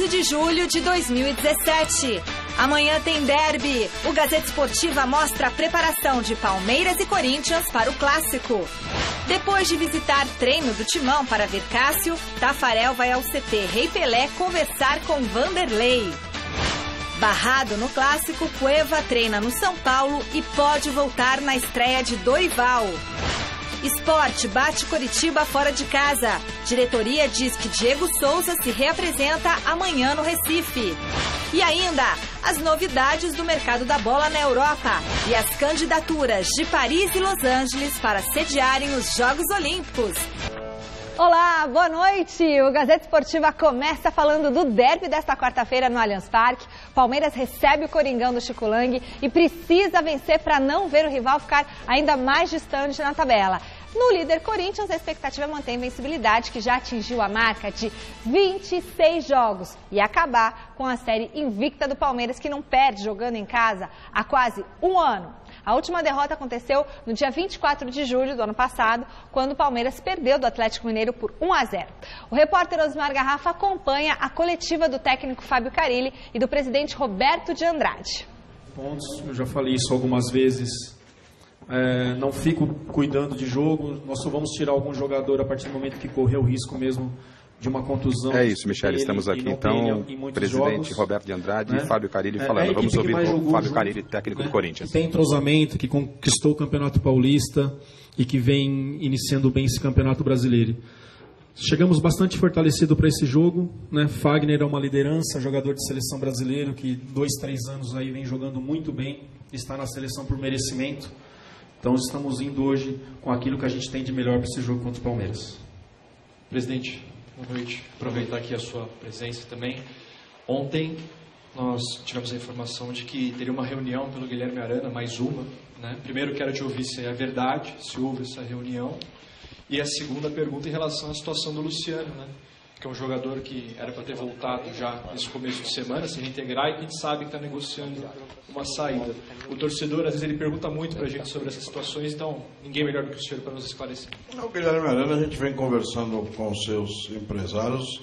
15 de julho de 2017. Amanhã tem derby. O Gazeta Esportiva mostra a preparação de Palmeiras e Corinthians para o clássico. Depois de visitar treino do Timão para ver Cássio, Tafarel vai ao CT Rei Pelé conversar com Vanderlei. Barrado no clássico, Cueva treina no São Paulo e pode voltar na estreia de Dorival. Sport bate Coritiba fora de casa. Diretoria diz que Diego Souza se reapresenta amanhã no Recife. E ainda, as novidades do mercado da bola na Europa e as candidaturas de Paris e Los Angeles para sediarem os Jogos Olímpicos. Olá, boa noite! O Gazeta Esportiva começa falando do derby desta quarta-feira no Allianz Parque. Palmeiras recebe o Coringão do Chico Lang e precisa vencer para não ver o rival ficar ainda mais distante na tabela. No líder Corinthians, a expectativa é manter a invencibilidade, que já atingiu a marca de 26 jogos, e acabar com a série invicta do Palmeiras, que não perde jogando em casa há quase um ano. A última derrota aconteceu no dia 24 de julho do ano passado, quando o Palmeiras perdeu do Atlético Mineiro por 1-0. O repórter Osmar Garrafa acompanha a coletiva do técnico Fábio Carille e do presidente Roberto de Andrade. Pontos, eu já falei isso algumas vezes. Não fico cuidando de jogo, nós só vamos tirar algum jogador a partir do momento que correr o risco mesmo de uma contusão. É isso, Michele, estamos aqui então, presidente jogos, Roberto de Andrade e Fábio Carille falando. Vamos ouvir o Fábio Carille, técnico do Corinthians. Tem entrosamento, que conquistou o Campeonato Paulista e que vem iniciando bem esse Campeonato Brasileiro. Chegamos bastante fortalecido para esse jogo, né? Fagner é uma liderança, jogador de seleção brasileiro que 2, 3 anos aí vem jogando muito bem, está na seleção por merecimento. Então estamos indo hoje com aquilo que a gente tem de melhor para esse jogo contra o Palmeiras. Presidente, boa noite. Aproveitar aqui a sua presença também. Ontem nós tivemos a informação de que teria uma reunião pelo Guilherme Arana, mais uma, né? Primeiro quero te ouvir se é verdade, se houve essa reunião. E a segunda pergunta em relação à situação do Luciano, né? Que é um jogador que era para ter voltado já nesse começo de semana, se reintegrar, e a gente sabe que está negociando uma saída. O torcedor, às vezes, ele pergunta muito para a gente sobre essas situações, então ninguém melhor do que o senhor para nos esclarecer. O Guilherme Arana, a gente vem conversando com seus empresários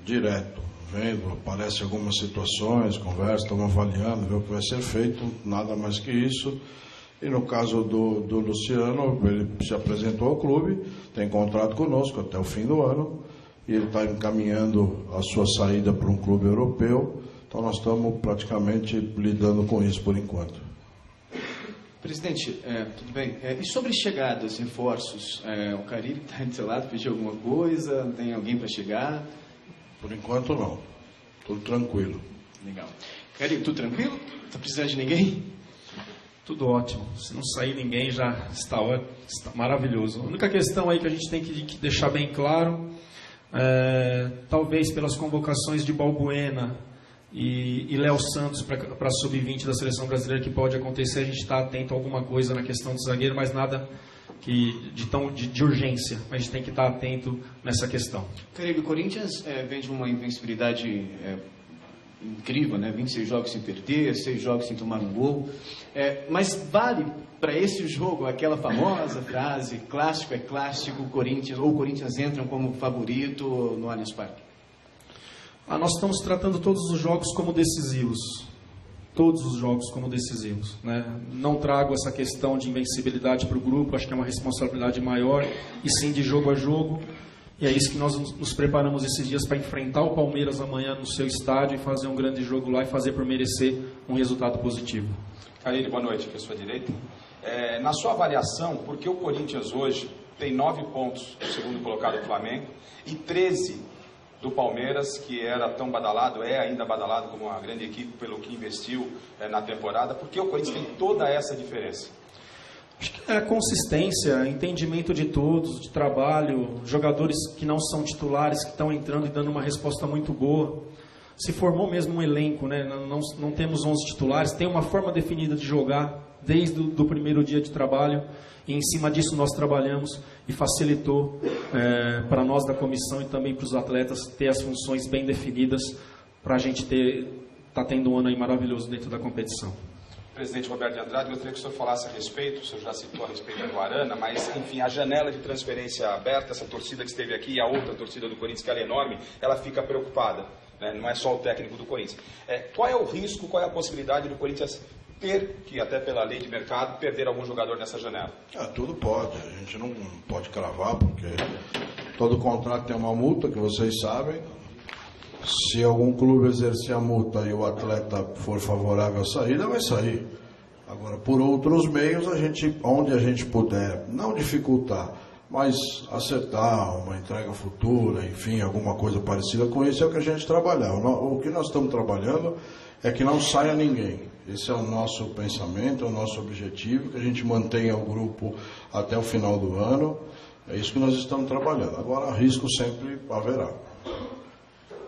direto, vendo, aparecem algumas situações, conversa, estamos avaliando, vê o que vai ser feito, nada mais que isso. E no caso do Luciano, ele se apresentou ao clube, tem contrato conosco até o fim do ano, e ele está encaminhando a sua saída para um clube europeu, então nós estamos praticamente lidando com isso por enquanto. Presidente, tudo bem? E sobre chegadas, reforços, o Carille está do seu lado, pediu alguma coisa, não tem alguém para chegar? Por enquanto não, tudo tranquilo. Legal. Carille, tudo tranquilo? Está precisando de ninguém? Tudo ótimo. Se não sair ninguém, já está maravilhoso. A única questão aí que a gente tem que deixar bem claro, talvez pelas convocações de Balbuena e Léo Santos para a sub-20 da seleção brasileira, que pode acontecer, a gente está atento a alguma coisa na questão do zagueiro, mas nada de urgência. A gente tem que estar atento nessa questão. Carille, o Corinthians vem de uma invencibilidade incrível, né? 26 jogos sem perder, 6 jogos sem tomar um gol. Mas vale para esse jogo aquela famosa frase, clássico é clássico, o Corinthians entram como favorito no Allianz Parque? Nós estamos tratando todos os jogos como decisivos. Todos os jogos como decisivos, né? Não trago essa questão de invencibilidade para o grupo, acho que é uma responsabilidade maior, e sim de jogo a jogo. E é isso que nós nos preparamos esses dias para enfrentar o Palmeiras amanhã no seu estádio e fazer um grande jogo lá e fazer por merecer um resultado positivo. Carille, boa noite, aqui à sua direita. Na sua avaliação, por que o Corinthians hoje tem 9 pontos do segundo colocado do Flamengo e 13 do Palmeiras, que era tão badalado, é ainda badalado como uma grande equipe pelo que investiu na temporada? Por que o Corinthians tem toda essa diferença? Acho que é consistência, entendimento de todos, de trabalho, jogadores que não são titulares, que estão entrando e dando uma resposta muito boa. Se formou mesmo um elenco, né? Não temos 11 titulares, tem uma forma definida de jogar desde o primeiro dia de trabalho, e em cima disso nós trabalhamos e facilitou para nós da comissão e também para os atletas ter as funções bem definidas para a gente tá tendo um ano aí maravilhoso dentro da competição. Presidente Roberto de Andrade, gostaria que o senhor falasse a respeito, o senhor já citou a respeito do Arana, mas, enfim, a janela de transferência aberta, essa torcida que esteve aqui e a outra torcida do Corinthians, que ela é enorme, ela fica preocupada. né? Não é só o técnico do Corinthians. Qual é o risco, qual é a possibilidade do Corinthians ter, que até pela lei de mercado, perder algum jogador nessa janela? Tudo pode, a gente não pode cravar, porque todo contrato tem uma multa, que vocês sabem. Se algum clube exercer a multa e o atleta for favorável à saída, vai sair. Agora, por outros meios, onde a gente puder, não dificultar, mas acertar uma entrega futura, enfim, alguma coisa parecida com isso, é o que a gente trabalhar. O que nós estamos trabalhando é que não saia ninguém. Esse é o nosso pensamento, é o nosso objetivo, que a gente mantenha o grupo até o final do ano. É isso que nós estamos trabalhando. Agora, risco sempre haverá.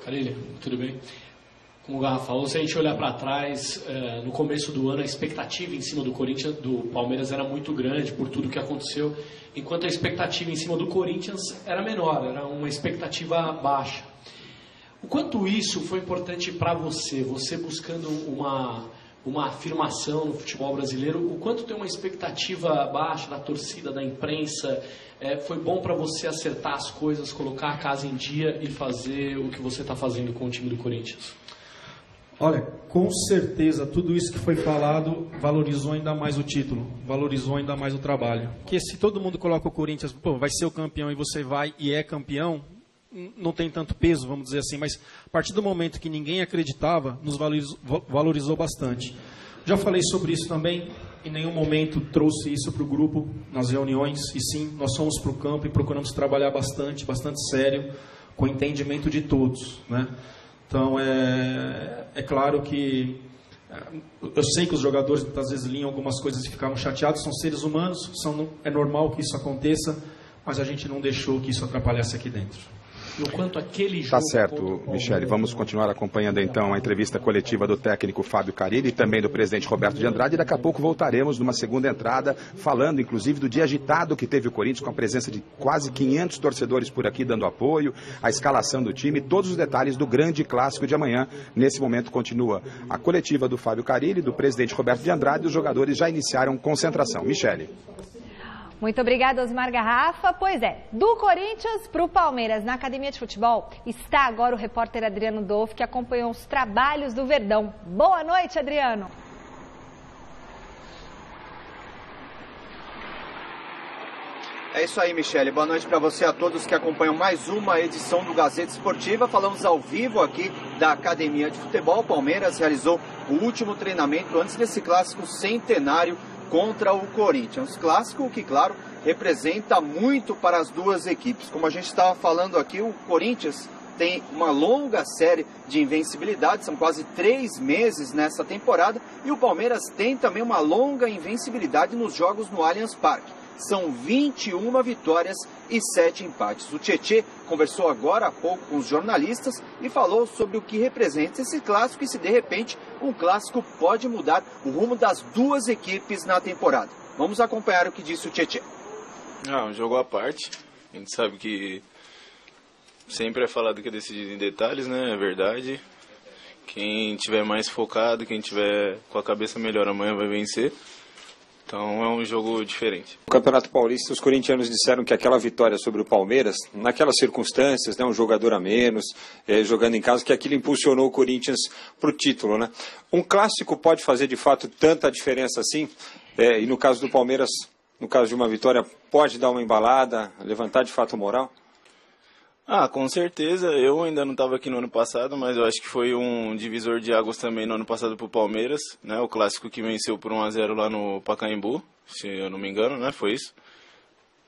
Carilli, tudo bem? Como o Garra falou, se a gente olhar para trás, no começo do ano a expectativa em cima do Corinthians, do Palmeiras era muito grande por tudo que aconteceu, enquanto a expectativa em cima do Corinthians era menor, era uma expectativa baixa. O quanto isso foi importante para você buscando uma afirmação no futebol brasileiro, o quanto tem uma expectativa baixa da torcida, da imprensa, foi bom para você acertar as coisas, colocar a casa em dia e fazer o que você está fazendo com o time do Corinthians? Olha, com certeza, tudo isso que foi falado valorizou ainda mais o título, valorizou ainda mais o trabalho. Porque se todo mundo coloca o Corinthians, vai ser o campeão e você vai e é campeão, não tem tanto peso, vamos dizer assim, mas a partir do momento que ninguém acreditava, nos valorizou bastante. Já falei sobre isso também, em nenhum momento trouxe isso para o grupo, nas reuniões, e sim, nós fomos para o campo e procuramos trabalhar bastante sério, com o entendimento de todos, né? Então, é claro que eu sei que os jogadores muitas vezes liam algumas coisas e ficavam chateados, são seres humanos, é normal que isso aconteça, mas a gente não deixou que isso atrapalhasse aqui dentro. No quanto aquele jogo... Tá certo, Michele. Vamos continuar acompanhando então a entrevista coletiva do técnico Fábio Carilli e também do presidente Roberto de Andrade. E daqui a pouco voltaremos numa segunda entrada, falando inclusive do dia agitado que teve o Corinthians, com a presença de quase 500 torcedores por aqui dando apoio, a escalação do time, todos os detalhes do grande clássico de amanhã. Nesse momento continua a coletiva do Fábio Carilli, do presidente Roberto de Andrade, e os jogadores já iniciaram concentração. Michele. Muito obrigada, Osmar Garrafa. Pois é, do Corinthians para o Palmeiras, na Academia de Futebol, está agora o repórter Adriano Dolf, que acompanhou os trabalhos do Verdão. Boa noite, Adriano. É isso aí, Michele. Boa noite para você, a todos que acompanham mais uma edição do Gazeta Esportiva. Falamos ao vivo aqui da Academia de Futebol. O Palmeiras realizou o último treinamento antes desse clássico centenário contra o Corinthians. Clássico que, claro, representa muito para as duas equipes. Como a gente estava falando aqui, o Corinthians tem uma longa série de invencibilidade, são quase 3 meses nessa temporada, e o Palmeiras tem também uma longa invencibilidade nos jogos no Allianz Parque. São 21 vitórias e 7 empates. O Tietê conversou agora há pouco com os jornalistas e falou sobre o que representa esse clássico e se de repente um clássico pode mudar o rumo das duas equipes na temporada. Vamos acompanhar o que disse o Tietê. Um jogo à parte. A gente sabe que sempre é falado que é decidido em detalhes, né? É verdade. Quem tiver mais focado, quem tiver com a cabeça melhor amanhã vai vencer. Então é um jogo diferente. No Campeonato Paulista, os corintianos disseram que aquela vitória sobre o Palmeiras, naquelas circunstâncias, né, um jogador a menos, jogando em casa, que aquilo impulsionou o Corinthians para o título, né? Um clássico pode fazer de fato tanta diferença assim? E no caso do Palmeiras, no caso de uma vitória, pode dar uma embalada, levantar de fato o moral? Com certeza. Eu ainda não estava aqui no ano passado, mas eu acho que foi um divisor de águas também no ano passado para o Palmeiras, né? O clássico que venceu por 1-0 lá no Pacaembu, se eu não me engano, né? Foi isso.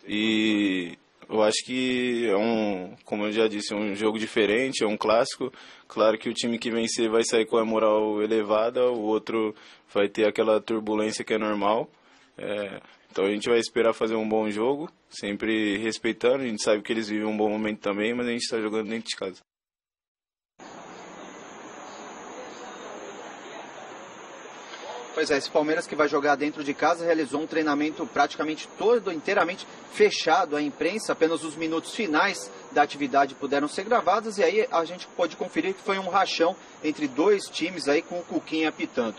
E eu acho que como eu já disse, um jogo diferente, é um clássico. Claro que o time que vencer vai sair com a moral elevada, o outro vai ter aquela turbulência que é normal. Então a gente vai esperar fazer um bom jogo, sempre respeitando. A gente sabe que eles vivem um bom momento também, mas a gente está jogando dentro de casa. Pois é, esse Palmeiras que vai jogar dentro de casa realizou um treinamento praticamente todo, inteiramente fechado à imprensa. Apenas os minutos finais da atividade puderam ser gravados e aí a gente pode conferir que foi um rachão entre dois times aí com o Cuquinha apitando.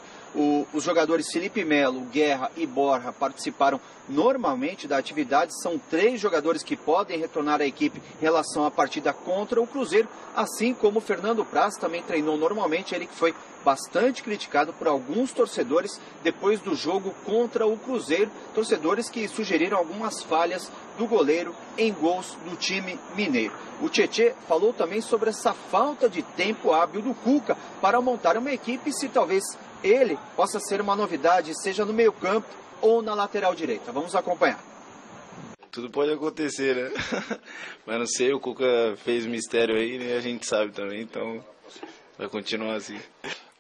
Os jogadores Felipe Melo, Guerra e Borja participaram normalmente da atividade. São 3 jogadores que podem retornar à equipe em relação à partida contra o Cruzeiro, assim como o Fernando Praz também treinou normalmente, ele que foi bastante criticado por alguns torcedores depois do jogo contra o Cruzeiro, torcedores que sugeriram algumas falhas do goleiro em gols do time mineiro. O Tietê falou também sobre essa falta de tempo hábil do Cuca para montar uma equipe, se talvez ele possa ser uma novidade, seja no meio-campo ou na lateral direita. Vamos acompanhar. Tudo pode acontecer, né? Mas não sei, o Cuca fez mistério aí, né? A gente sabe também, então vai continuar assim.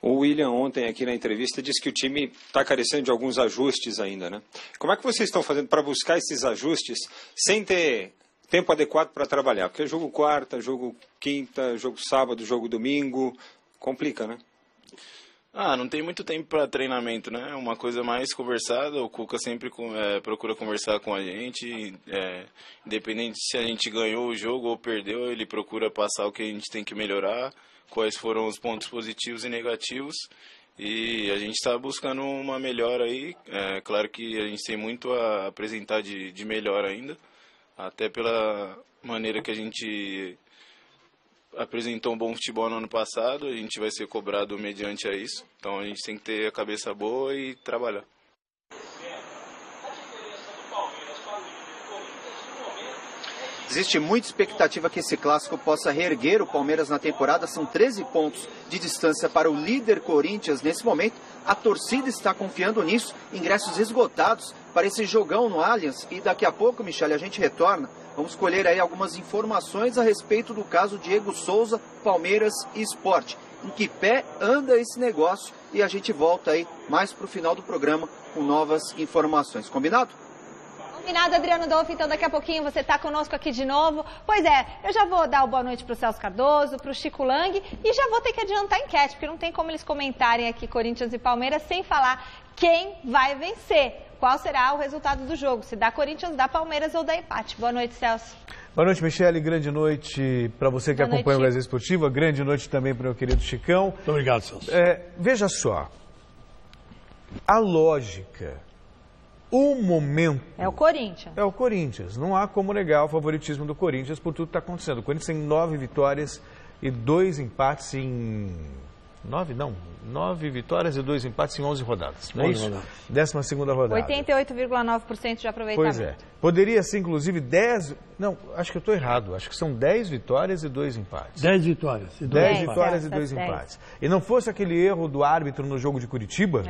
O William ontem aqui na entrevista disse que o time está carecendo de alguns ajustes ainda, né? Como é que vocês estão fazendo para buscar esses ajustes sem ter tempo adequado para trabalhar? Porque jogo quarta, jogo quinta, jogo sábado, jogo domingo, complica, né? Não tem muito tempo para treinamento, né? Uma coisa mais conversada, o Cuca sempre procura conversar com a gente, independente se a gente ganhou o jogo ou perdeu, ele procura passar o que a gente tem que melhorar, quais foram os pontos positivos e negativos, e a gente está buscando uma melhora aí. Claro que a gente tem muito a apresentar de melhor ainda, até pela maneira que a gente apresentou um bom futebol no ano passado, a gente vai ser cobrado mediante a isso, então a gente tem que ter a cabeça boa e trabalhar. Existe muita expectativa que esse clássico possa reerguer o Palmeiras na temporada. São 13 pontos de distância para o líder Corinthians nesse momento. A torcida está confiando nisso. Ingressos esgotados para esse jogão no Allianz. E daqui a pouco, Michele, a gente retorna. Vamos colher aí algumas informações a respeito do caso Diego Souza, Palmeiras e Sport. Em que pé anda esse negócio? E a gente volta aí mais para o final do programa com novas informações. Combinado? Combinado, Adriano Dolphin, então daqui a pouquinho você está conosco aqui de novo. Pois é, eu já vou dar o boa noite para o Celso Cardoso, para o Chico Lang e já vou ter que adiantar a enquete, porque não tem como eles comentarem aqui Corinthians e Palmeiras sem falar quem vai vencer. Qual será o resultado do jogo, se dá Corinthians, dá Palmeiras ou dá empate. Boa noite, Celso. Boa noite, Michele. Grande noite para você que acompanha o Gazeta Esportiva. Grande noite também para o meu querido Chicão. Muito obrigado, Celso. Veja só, a lógica, o momento... É o Corinthians. É o Corinthians. Não há como negar o favoritismo do Corinthians por tudo que está acontecendo. O Corinthians tem 9 vitórias e 2 empates em... 9 vitórias e 2 empates em 11 rodadas. Não é isso? 12ª rodada. 88,9% de aproveitamento. Pois é. Poderia ser, inclusive, 10... Não, acho que eu estou errado. Acho que são 10 vitórias e 2 empates. 10 vitórias e 2 10 vitórias e 2 empates. E não fosse aquele erro do árbitro no jogo de Curitiba,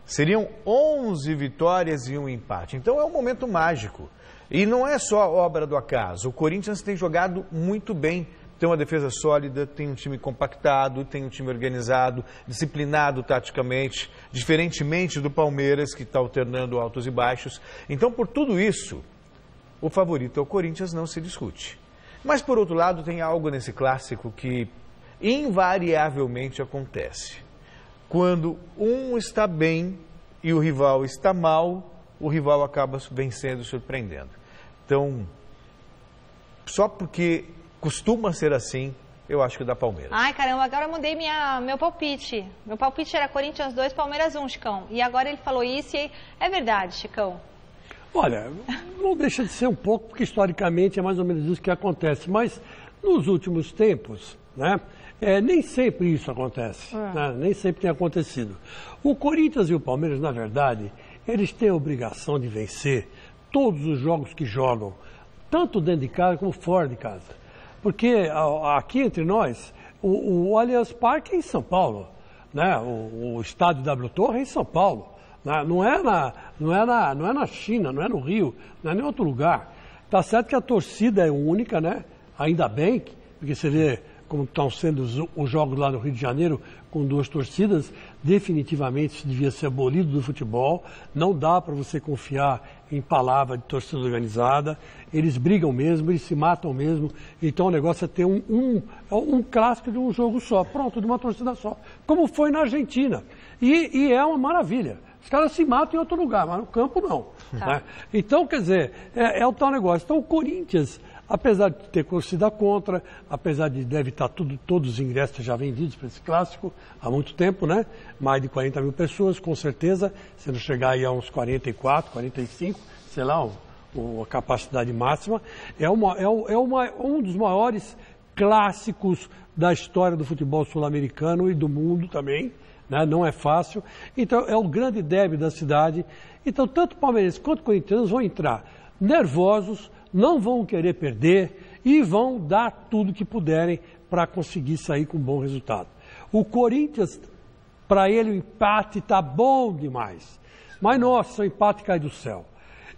seriam 11 vitórias e 1 empate. Então é um momento mágico. E não é só obra do acaso. O Corinthians tem jogado muito bem. Tem uma defesa sólida, tem um time compactado, tem um time organizado, disciplinado taticamente, diferentemente do Palmeiras, que está alternando altos e baixos. Então, por tudo isso, o favorito é o Corinthians, não se discute. Mas, por outro lado, tem algo nesse clássico que invariavelmente acontece. Quando um está bem e o rival está mal, o rival acaba vencendo e surpreendendo. Então, só porque... costuma ser assim, eu acho que dá Palmeiras. Ai, caramba, agora eu mudei meu palpite. Meu palpite era Corinthians 2, Palmeiras 1, Chicão. E agora ele falou isso e é verdade, Chicão. Olha, não deixa de ser um pouco, porque historicamente é mais ou menos isso que acontece. Mas nos últimos tempos, né, nem sempre isso acontece. Né, nem sempre tem acontecido. O Corinthians e o Palmeiras, na verdade, eles têm a obrigação de vencer todos os jogos que jogam, tanto dentro de casa como fora de casa. Porque aqui entre nós, o Allianz Parque é em São Paulo, né? O estádio W Torre é em São Paulo, né? Não é na China, não é no Rio, não é em outro lugar. Tá certo que a torcida é única, né? Ainda bem, porque você vê como estão sendo os jogos lá no Rio de Janeiro com 2 torcidas, definitivamente isso devia ser abolido do futebol. Não dá para você confiar em palavra de torcida organizada. Eles brigam mesmo, eles se matam mesmo. Então o negócio é ter um clássico de um jogo só, pronto, de uma torcida só. Como foi na Argentina. E é uma maravilha. Os caras se matam em outro lugar, mas no campo não. Tá. Né? Então, quer dizer, é o tal negócio. Então o Corinthians, Apesar de ter torcida contra, apesar de deve estar todos os ingressos já vendidos para esse clássico há muito tempo, né? Mais de 40 mil pessoas, com certeza, se não chegar aí a uns 44, 45, sei lá, a capacidade máxima. É um dos maiores clássicos da história do futebol sul-americano e do mundo também, né? Não é fácil. Então, é o grande derby da cidade. Então, tanto palmeirenses quanto corintianos vão entrar nervosos, não vão querer perder e vão dar tudo que puderem para conseguir sair com um bom resultado. O Corinthians, para ele o empate está bom demais. Mas, nossa, o empate cai do céu.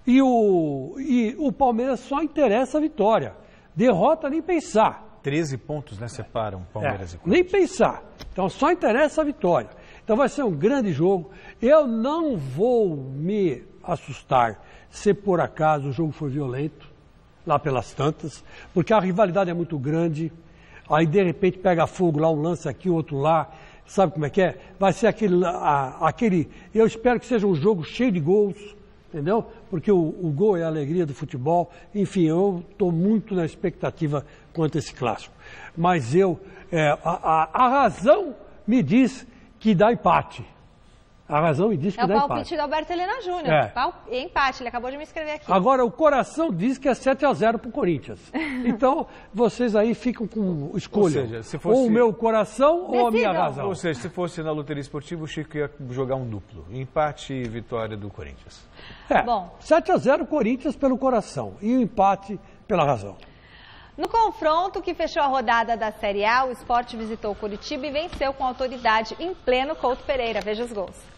E o Palmeiras só interessa a vitória. Derrota nem pensar. 13 pontos, né, separam Palmeiras e Corinthians. Nem pensar. Então só interessa a vitória. Então vai ser um grande jogo. Eu não vou me assustar se por acaso o jogo for violento, lá pelas tantas, porque a rivalidade é muito grande. Aí de repente pega fogo lá, um lance aqui, outro lá. Sabe como é que é? Vai ser aquele. Eu espero que seja um jogo cheio de gols. Entendeu? Porque o gol é a alegria do futebol. Enfim, eu estou muito na expectativa quanto a esse clássico. Mas a razão me diz que dá empate. A razão me diz que dá empate. É o palpite do Alberto Helena Júnior. Empate, ele acabou de me escrever aqui. Agora, o coração diz que é 7-0 para o Corinthians. Então, vocês aí ficam com escolha. Ou seja, se fosse... ou o meu coração ou a minha razão. Ou seja, se fosse na loteria esportiva, o Chico ia jogar um duplo. Empate e vitória do Corinthians. Bom. 7-0 Corinthians pelo coração e o empate pela razão. No confronto que fechou a rodada da Série A, o Sport visitou o Curitiba e venceu com autoridade em pleno Couto Pereira. Veja os gols.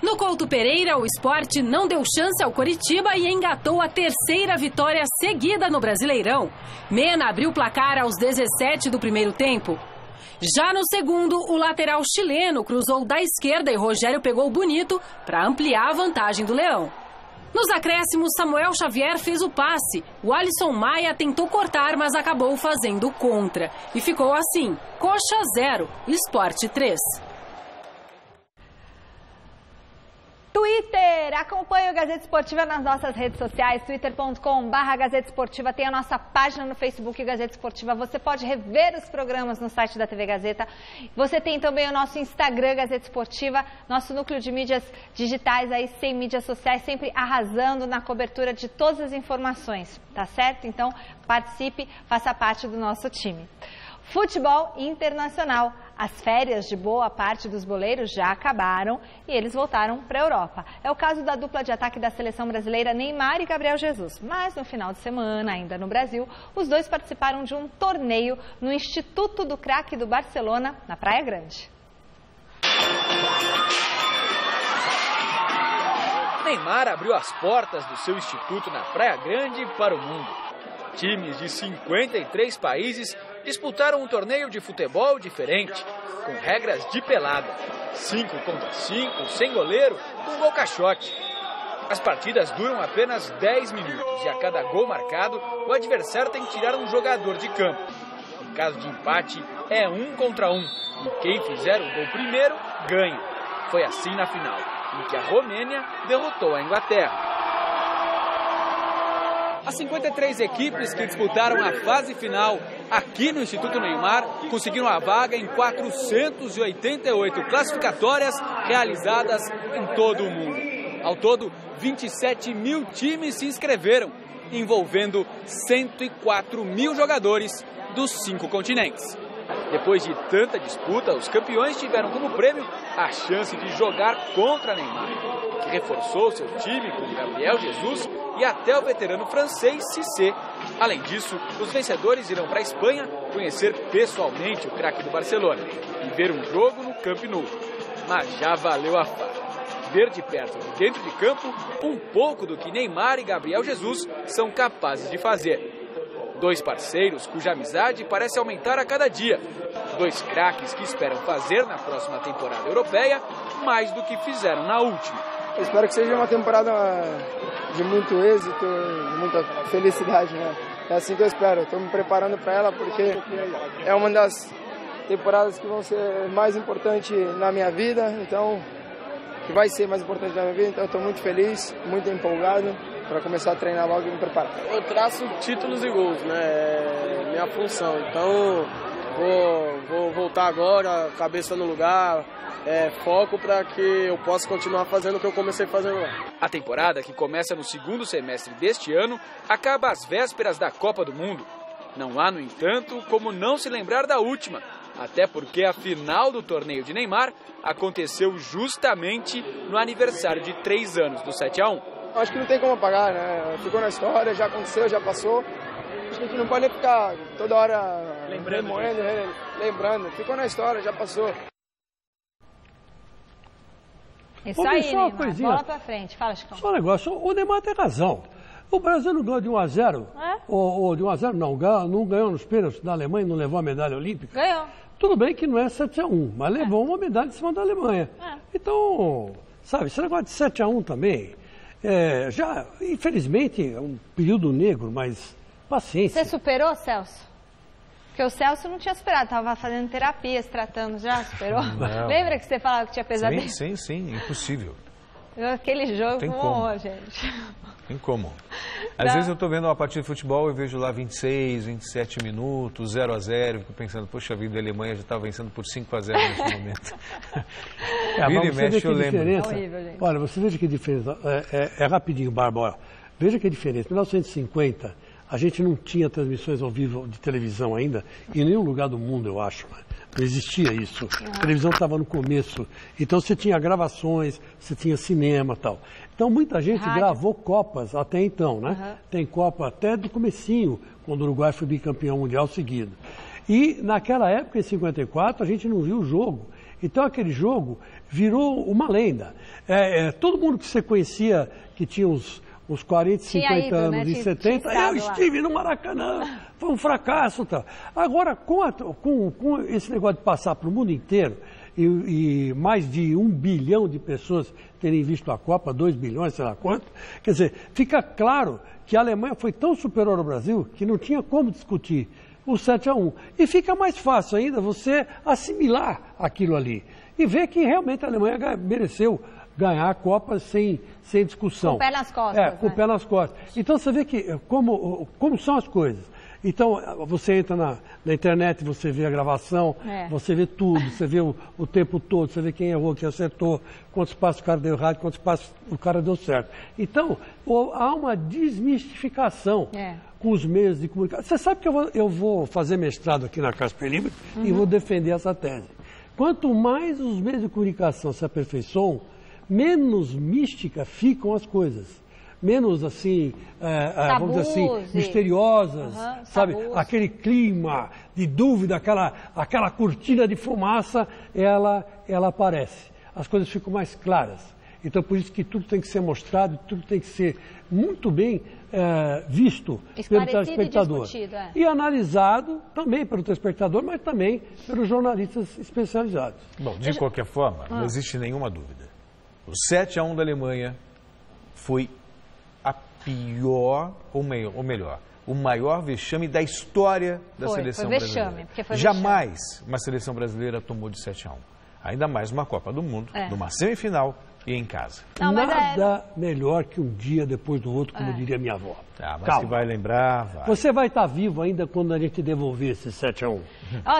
No Couto Pereira, o Sport não deu chance ao Coritiba e engatou a terceira vitória seguida no Brasileirão. Mena abriu o placar aos 17 do primeiro tempo. Já no segundo, o lateral chileno cruzou da esquerda e Rogério pegou bonito para ampliar a vantagem do Leão. Nos acréscimos, Samuel Xavier fez o passe. O Alisson Maia tentou cortar, mas acabou fazendo contra. E ficou assim, Coxa 0, Sport 3. Twitter, acompanhe o Gazeta Esportiva nas nossas redes sociais, twitter.com/Gazeta Esportiva, tem a nossa página no Facebook Gazeta Esportiva, você pode rever os programas no site da TV Gazeta, você tem também o nosso Instagram Gazeta Esportiva, nosso núcleo de mídias digitais aí, sem mídias sociais, sempre arrasando na cobertura de todas as informações, tá certo? Então participe, faça parte do nosso time. Futebol internacional. As férias de boa parte dos boleiros já acabaram e eles voltaram para a Europa. É o caso da dupla de ataque da seleção brasileira Neymar e Gabriel Jesus. Mas no final de semana, ainda no Brasil, os dois participaram de um torneio no Instituto do Craque do Barcelona, na Praia Grande. Neymar abriu as portas do seu instituto na Praia Grande para o mundo. Times de 53 países disputaram um torneio de futebol diferente, com regras de pelada, 5 contra 5, sem goleiro, com gol caixote. As partidas duram apenas 10 minutos e a cada gol marcado, o adversário tem que tirar um jogador de campo. Em caso de empate, é 1 contra 1, e quem fizer o gol primeiro, ganha. Foi assim na final, em que a Romênia derrotou a Inglaterra. As 53 equipes que disputaram a fase final aqui no Instituto Neymar conseguiram a vaga em 488 classificatórias realizadas em todo o mundo. Ao todo, 27 mil times se inscreveram, envolvendo 104 mil jogadores dos 5 continentes. Depois de tanta disputa, os campeões tiveram como prêmio a chance de jogar contra Neymar, que reforçou seu time com Gabriel Jesus e até o veterano francês Cissé. Além disso, os vencedores irão para a Espanha conhecer pessoalmente o craque do Barcelona e ver um jogo no Camp Nou. Mas já valeu a farra. Ver de perto e dentro de campo um pouco do que Neymar e Gabriel Jesus são capazes de fazer. Dois parceiros cuja amizade parece aumentar a cada dia. Dois craques que esperam fazer na próxima temporada europeia mais do que fizeram na última. Eu espero que seja uma temporada de muito êxito, de muita felicidade, né? É assim que eu espero. Estou me preparando para ela porque é uma das temporadas que vão ser mais importantes na minha vida, então que vai ser mais importante na minha vida. Então estou muito feliz, muito empolgado para começar a treinar logo e me preparar. Eu traço títulos e gols, né? É minha função. Então, vou voltar agora, cabeça no lugar, foco para que eu possa continuar fazendo o que eu comecei fazendo lá. A temporada, que começa no segundo semestre deste ano, acaba às vésperas da Copa do Mundo. Não há, no entanto, como não se lembrar da última, até porque a final do torneio de Neymar aconteceu justamente no aniversário de 3 anos do 7-1. Acho que não tem como apagar, né? Ficou na história, já aconteceu, já passou. Acho que a gente não pode ficar toda hora lembrando. Ficou na história, já passou. Isso aí, Neymar. Bola pra frente. Fala, Chicão. Só um negócio, o Neymar tem razão. O Brasil não ganhou de 1-0. Ou de 1-0 não ganhou nos pênaltis da Alemanha e não levou a medalha olímpica. Ganhou. Tudo bem que não é 7-1, mas levou uma medalha em cima da Alemanha. Então, sabe, esse negócio de 7-1 também, já, infelizmente, é um período negro, mas paciência. Você superou, Celso? Porque o Celso não tinha superado, estava fazendo terapia, se tratando, já superou? Não. Lembra que você falava que tinha pesadelo? Sim, impossível. Aquele jogo tem com como. horror, gente. Tem como. Às vezes eu estou vendo uma partida de futebol e vejo lá 26, 27 minutos, 0-0, fico pensando, poxa vida, a Alemanha já está vencendo por 5-0 nesse momento. Vira e mexe, eu lembro. É horrível, gente. Olha, você veja que diferença, é rapidinho, Bárbara, veja que diferença. Em 1950, a gente não tinha transmissões ao vivo de televisão ainda, em nenhum lugar do mundo, eu acho. Não existia isso. A televisão estava no começo. Então você tinha gravações, você tinha cinema e tal. Então muita gente gravou Copas até então, né? Tem Copa até do comecinho, quando o Uruguai foi bicampeão mundial seguido. E naquela época, em 54, a gente não viu o jogo. Então aquele jogo virou uma lenda. Todo mundo que você conhecia, que tinha uns 40, 50 anos e 70, eu estive no Maracanã, foi um fracasso. Tá. Agora, com esse negócio de passar para o mundo inteiro, e mais de 1 bilhão de pessoas terem visto a Copa, 2 bilhões, sei lá quanto, quer dizer, fica claro que a Alemanha foi tão superior ao Brasil que não tinha como discutir o 7-1. E fica mais fácil ainda você assimilar aquilo ali e ver que realmente a Alemanha mereceu ganhar a Copa sem discussão. Com o pé nas costas. Com o pé nas costas. Então você vê que como são as coisas. Então você entra na internet, você vê a gravação, você vê tudo, você vê o tempo todo, você vê quem errou, quem acertou, quantos passos o cara deu errado, quantos passos o cara deu certo. Então há uma desmistificação com os meios de comunicação. Você sabe que eu vou fazer mestrado aqui na Casper Libero e vou defender essa tese. Quanto mais os meios de comunicação se aperfeiçoam, menos mística ficam as coisas. Menos assim, vamos dizer assim, misteriosas, sabe? Tabus. Aquele clima de dúvida, aquela cortina de fumaça, ela aparece. As coisas ficam mais claras. Então, por isso que tudo tem que ser mostrado, tudo tem que ser muito bem visto pelo telespectador. E analisado também pelo telespectador, mas também pelos jornalistas especializados. Bom, de qualquer forma, não existe nenhuma dúvida. O 7-1 da Alemanha foi a pior, ou melhor, o maior vexame da história da seleção brasileira. Jamais uma seleção brasileira tomou de 7-1. Ainda mais uma Copa do Mundo, numa semifinal e em casa. Não, nada melhor que um dia depois do outro, como diria minha avó. Mas calma. Você vai lembrar, vai. Você vai estar vivo ainda quando a gente devolver esse 7-1.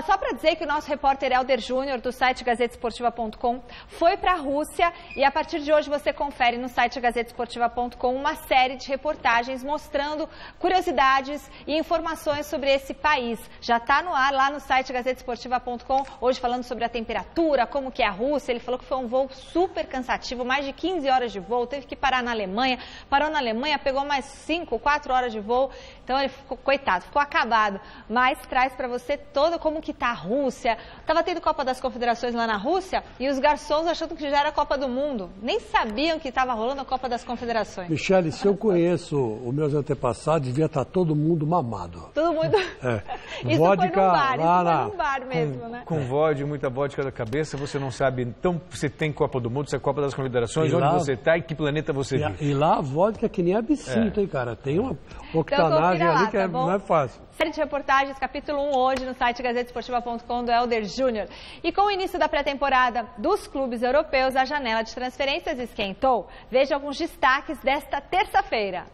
Só para dizer que o nosso repórter Helder Júnior, do site gazetesportiva.com, foi para a Rússia e a partir de hoje você confere no site gazetesportiva.com uma série de reportagens mostrando curiosidades e informações sobre esse país. Já está no ar lá no site gazetesportiva.com, hoje falando sobre a temperatura, como que é a Rússia. Ele falou que foi um voo super cansativo, mais de 15 horas de voo, teve que parar na Alemanha, parou na Alemanha, pegou mais 4 horas de voo, então ele ficou, coitado, ficou acabado, mas traz para você toda como que tá a Rússia. Tava tendo Copa das Confederações lá na Rússia e os garçons achando que já era Copa do Mundo, nem sabiam que estava rolando a Copa das Confederações. Michele, se eu conheço os meus antepassados, devia estar todo mundo mamado. Todo mundo... Isso vodka, foi num bar mesmo, né? Com vodka, muita vodka da cabeça, você não sabe, então você tem Copa do Mundo, você é Copa das Confederações, onde você está e que planeta você vive. E lá a vodka é que nem absinto, hein, cara? Tem uma octanagem ali que não é fácil. Série de reportagens, capítulo 1 hoje no site gazetesportiva.com do Helder Júnior. E com o início da pré-temporada dos clubes europeus, a janela de transferências esquentou. Veja alguns destaques desta terça-feira.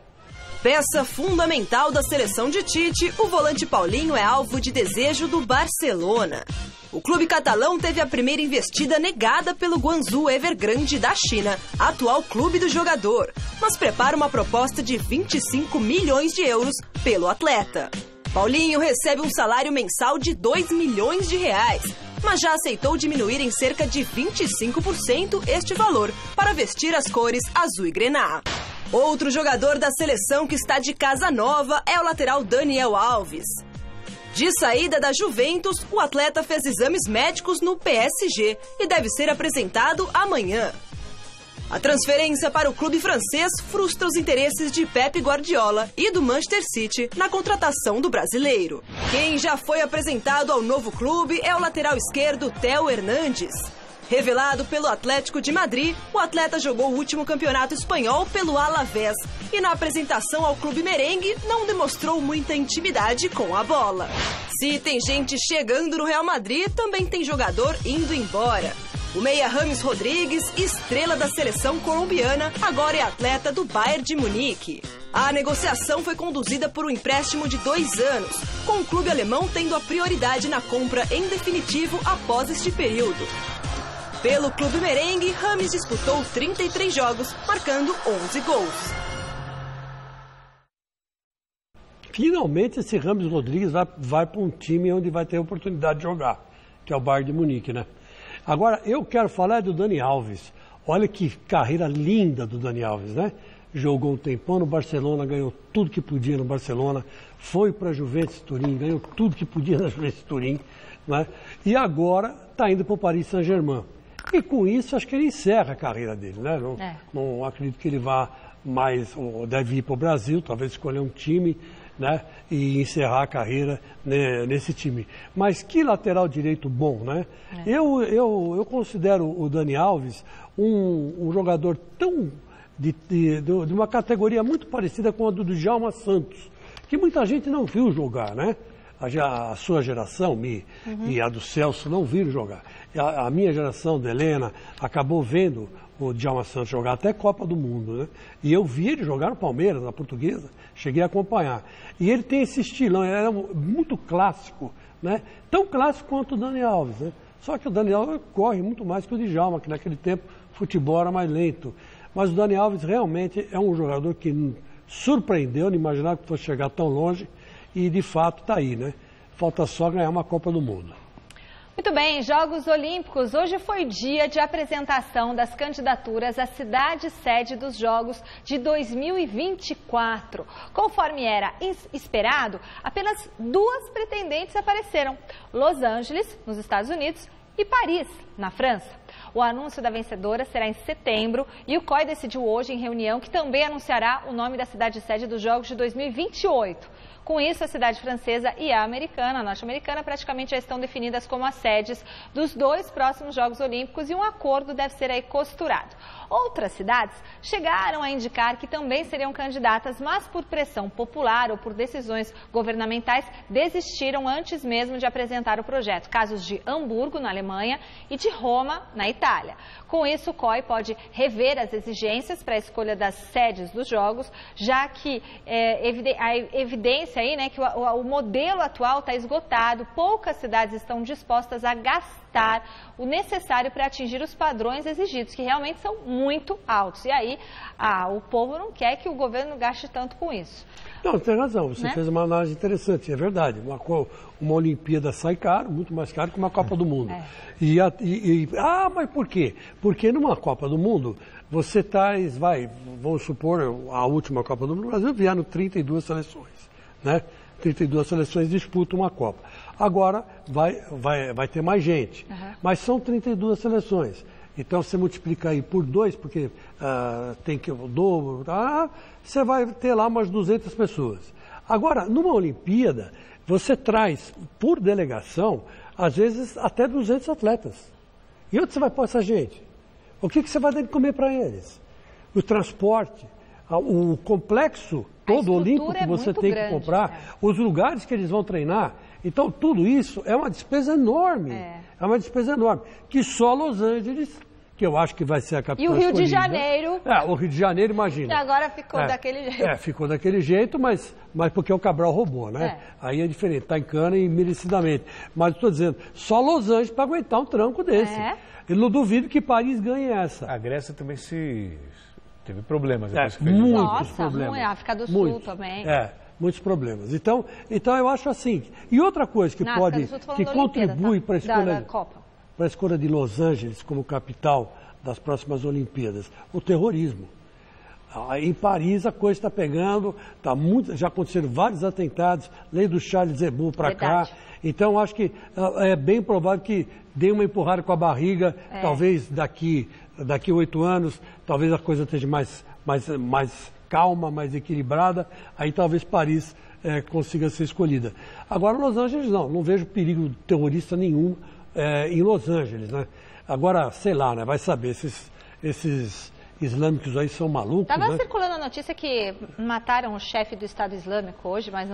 Peça fundamental da seleção de Tite, o volante Paulinho é alvo de desejo do Barcelona. O clube catalão teve a primeira investida negada pelo Guangzhou Evergrande da China, atual clube do jogador, mas prepara uma proposta de 25 milhões de euros pelo atleta. Paulinho recebe um salário mensal de 2 milhões de reais, mas já aceitou diminuir em cerca de 25% este valor para vestir as cores azul e grená. Outro jogador da seleção que está de casa nova é o lateral Daniel Alves. De saída da Juventus, o atleta fez exames médicos no PSG e deve ser apresentado amanhã. A transferência para o clube francês frustra os interesses de Pep Guardiola e do Manchester City na contratação do brasileiro. Quem já foi apresentado ao novo clube é o lateral esquerdo Theo Hernandes. Revelado pelo Atlético de Madrid, o atleta jogou o último campeonato espanhol pelo Alavés e na apresentação ao clube merengue não demonstrou muita intimidade com a bola. Se tem gente chegando no Real Madrid, também tem jogador indo embora. O meia James Rodrigues, estrela da seleção colombiana, agora é atleta do Bayern de Munique. A negociação foi conduzida por um empréstimo de 2 anos, com o clube alemão tendo a prioridade na compra em definitivo após este período. Pelo clube merengue, James disputou 33 jogos, marcando 11 gols. Finalmente esse James Rodrigues vai para um time onde vai ter a oportunidade de jogar, que é o Bayern de Munique, né? Agora, eu quero falar do Dani Alves. Olha que carreira linda do Dani Alves, né? Jogou um tempão no Barcelona, ganhou tudo que podia no Barcelona, foi para a Juventus Turim, ganhou tudo que podia na Juventus Turim, né? E agora está indo para o Paris Saint-Germain. E com isso, acho que ele encerra a carreira dele, né? Não acredito que ele vá mais, ou deve ir para o Brasil, talvez escolher um time, né? E encerrar a carreira nesse time. Mas que lateral direito bom, né? Eu considero o Dani Alves um jogador tão de uma categoria muito parecida com a do Djalma Santos, que muita gente não viu jogar, né? A sua geração, e a do Celso, não viram jogar. A minha geração, da Helena, acabou vendo o Djalma Santos jogar até Copa do Mundo, né? E eu vi ele jogar no Palmeiras, na Portuguesa, cheguei a acompanhar. E ele tem esse estilão, ele era muito clássico, né? Tão clássico quanto o Dani Alves, né? Só que o Dani Alves corre muito mais que o Djalma, que naquele tempo o futebol era mais lento. Mas o Dani Alves realmente é um jogador que surpreendeu, não imaginava que fosse chegar tão longe. E, de fato, está aí, né? Falta só ganhar uma Copa do Mundo. Muito bem, Jogos Olímpicos. Hoje foi dia de apresentação das candidaturas à cidade sede dos Jogos de 2024. Conforme era esperado, apenas 2 pretendentes apareceram: Los Angeles, nos Estados Unidos, e Paris, na França. O anúncio da vencedora será em setembro e o COI decidiu hoje em reunião que também anunciará o nome da cidade sede dos Jogos de 2028. Com isso, a cidade francesa e a americana, a norte-americana, praticamente já estão definidas como as sedes dos 2 próximos Jogos Olímpicos e um acordo deve ser aí costurado. Outras cidades chegaram a indicar que também seriam candidatas, mas por pressão popular ou por decisões governamentais, desistiram antes mesmo de apresentar o projeto. Casos de Hamburgo, na Alemanha, e de Roma, na Itália. Com isso, o COI pode rever as exigências para a escolha das sedes dos Jogos, já que a evidência aí, né, que o modelo atual está esgotado, poucas cidades estão dispostas a gastar o necessário para atingir os padrões exigidos, que realmente são muito altos. E aí, o povo não quer que o governo gaste tanto com isso. Não, tem razão, você fez uma análise interessante, é verdade. Uma Olimpíada sai caro, muito mais caro que uma Copa do Mundo. Mas por quê? Porque numa Copa do Mundo, você vamos supor, a última Copa do Mundo, o Brasil vieram 32 seleções, né? 32 seleções disputam uma Copa. Agora vai ter mais gente, mas são 32 seleções. Então, você multiplica aí por 2, porque tem que o dobro, você vai ter lá umas 200 pessoas. Agora, numa Olimpíada, você traz, por delegação, às vezes até 200 atletas. E onde você vai pôr essa gente? O que você vai ter que comer para eles? O transporte, o complexo todo olímpico que você tem que comprar, os lugares que eles vão treinar. Então, tudo isso é uma despesa enorme. É uma despesa enorme, que só Los Angeles que eu acho que vai ser a capital E o Rio escolhida. de Janeiro... O Rio de Janeiro, imagina. E agora ficou daquele jeito. Ficou daquele jeito, mas porque o Cabral roubou, né? Aí é diferente, está em cana e merecidamente. Mas estou dizendo, só Los Angeles para aguentar um tranco desse. Eu não duvido que Paris ganhe essa. A Grécia também teve problemas. Muitos problemas. A África do Sul também. Muitos problemas. Então eu acho assim. E outra coisa que contribui para a escolha de Los Angeles como capital das próximas Olimpíadas, o terrorismo. Em Paris a coisa está pegando, já aconteceram vários atentados, lei do Charles Hebdo para cá. Então acho que é bem provável que dê uma empurrada com a barriga, talvez daqui 8 anos, talvez a coisa esteja mais calma, mais equilibrada, aí talvez Paris consiga ser escolhida. Agora Los Angeles não vejo perigo terrorista nenhum em Los Angeles, né? Agora, sei lá, né? Vai saber, esses islâmicos aí são malucos, Estava circulando a notícia que mataram o chefe do Estado Islâmico hoje, mas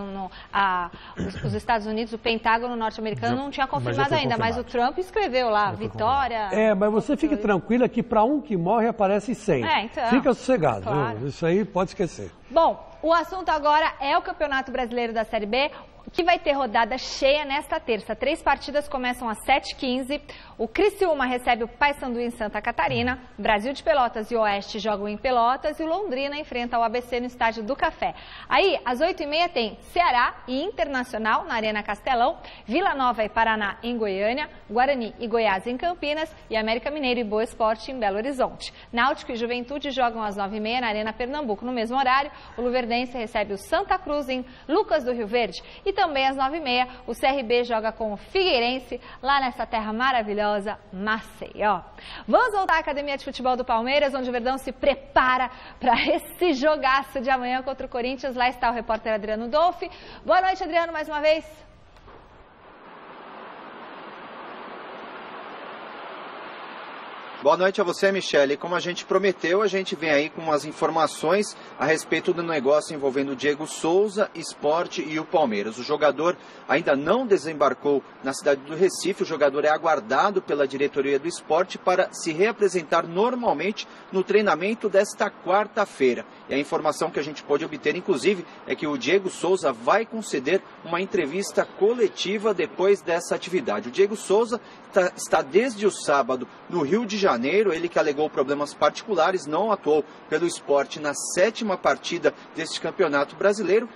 os Estados Unidos, o Pentágono norte-americano não tinha confirmado ainda, mas o Trump escreveu lá, vitória... mas você fique tranquila que para um que morre aparece 100. Então, fica sossegado, claro. Viu? Isso aí pode esquecer. Bom, o assunto agora é o Campeonato Brasileiro da Série B, que vai ter rodada cheia nesta terça. 3 partidas começam às 7h15. O Criciúma recebe o Paysandu em Santa Catarina. Brasil de Pelotas e Oeste jogam em Pelotas. E o Londrina enfrenta o ABC no Estádio do Café. Aí, às 8h30 tem Ceará e Internacional na Arena Castelão. Vila Nova e Paraná em Goiânia. Guarani e Goiás em Campinas. E América Mineiro e Boa Esporte em Belo Horizonte. Náutico e Juventude jogam às 9h30 na Arena Pernambuco. No mesmo horário, o Luverdense recebe o Santa Cruz em Lucas do Rio Verde. E também às 9h30, o CRB joga com o Figueirense, lá nessa terra maravilhosa, Maceió. Vamos voltar à Academia de Futebol do Palmeiras, onde o Verdão se prepara para esse jogaço de amanhã contra o Corinthians. Lá está o repórter Adriano Dolfi. Boa noite, Adriano, mais uma vez. Boa noite a você, Michele. Como a gente prometeu, a gente vem aí com umas informações a respeito do negócio envolvendo o Diego Souza, Sport e o Palmeiras. O jogador ainda não desembarcou na cidade do Recife. O jogador é aguardado pela diretoria do Sport para se reapresentar normalmente no treinamento desta quarta-feira. E a informação que a gente pode obter, inclusive, é que o Diego Souza vai conceder uma entrevista coletiva depois dessa atividade. O Diego Souza está desde o sábado no Rio de Janeiro, ele que alegou problemas particulares, não atuou pelo Sport na 7ª partida deste campeonato brasileiro,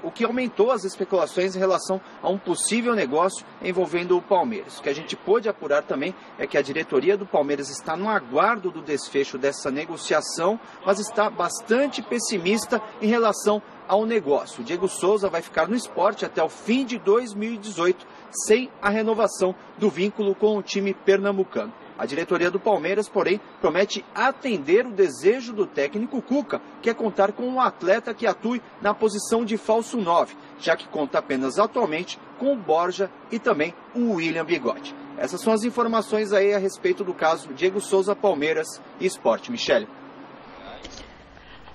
o que aumentou as especulações em relação a um possível negócio envolvendo o Palmeiras. O que a gente pôde apurar também é que a diretoria do Palmeiras está no aguardo do desfecho dessa negociação, mas está bastante pessimista em relação ao negócio. O Diego Souza vai ficar no Sport até o fim de 2018, sem a renovação do vínculo com o time pernambucano. A diretoria do Palmeiras, porém, promete atender o desejo do técnico Cuca, que é contar com um atleta que atue na posição de falso 9, já que conta apenas atualmente com o Borja e também o William Bigode. Essas são as informações aí a respeito do caso Diego Souza, Palmeiras e Sport. Michele.